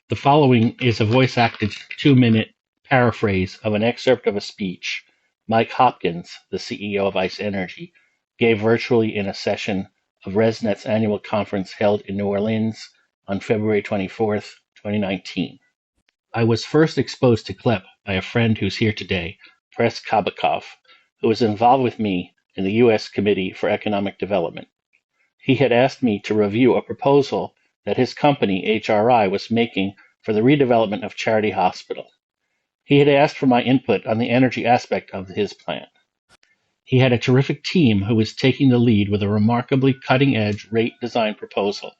The following is a voice-acted 2-minute paraphrase of an excerpt of a speech Mike Hopkins, the CEO of ICE Energy, gave virtually in a session of ResNet's annual conference held in New Orleans on February 24th, 2019. I was first exposed to CLEP by a friend who's here today, Pres Kabakov, who was involved with me in the U.S. Committee for Economic Development. He had asked me to review a proposal that his company, HRI, was making for the redevelopment of Charity Hospital. He had asked for my input on the energy aspect of his plan. He had a terrific team who was taking the lead with a remarkably cutting-edge rate design proposal.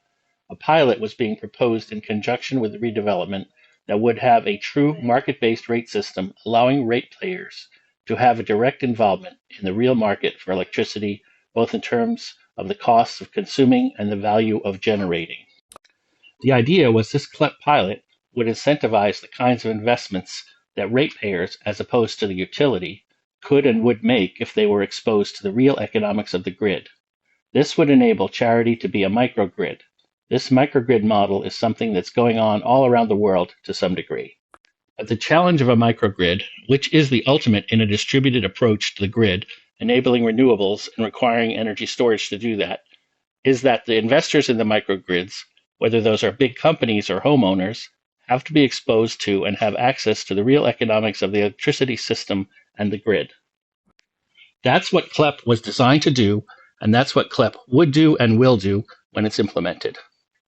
A pilot was being proposed in conjunction with the redevelopment that would have a true market-based rate system allowing ratepayers to have a direct involvement in the real market for electricity, both in terms of the costs of consuming and the value of generating. The idea was this CLEP pilot would incentivize the kinds of investments that ratepayers, as opposed to the utility, could and would make if they were exposed to the real economics of the grid. This would enable Charity to be a microgrid. This microgrid model is something that's going on all around the world to some degree. But the challenge of a microgrid, which is the ultimate in a distributed approach to the grid, enabling renewables and requiring energy storage to do that, is that the investors in the microgrids, whether those are big companies or homeowners, have to be exposed to and have access to the real economics of the electricity system and the grid. That's what CLEP was designed to do, and that's what CLEP would do and will do when it's implemented.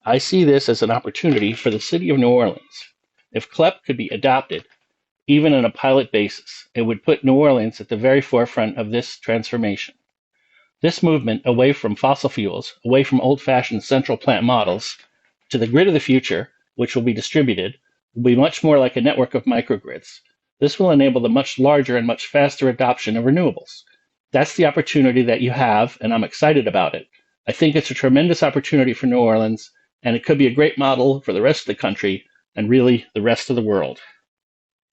I see this as an opportunity for the city of New Orleans. If CLEP could be adopted, even on a pilot basis, it would put New Orleans at the very forefront of this transformation. This movement away from fossil fuels, away from old-fashioned central plant models, to the grid of the future, which will be distributed, will be much more like a network of microgrids. This will enable the much larger and much faster adoption of renewables. That's the opportunity that you have, and I'm excited about it. I think it's a tremendous opportunity for New Orleans, and it could be a great model for the rest of the country and really the rest of the world.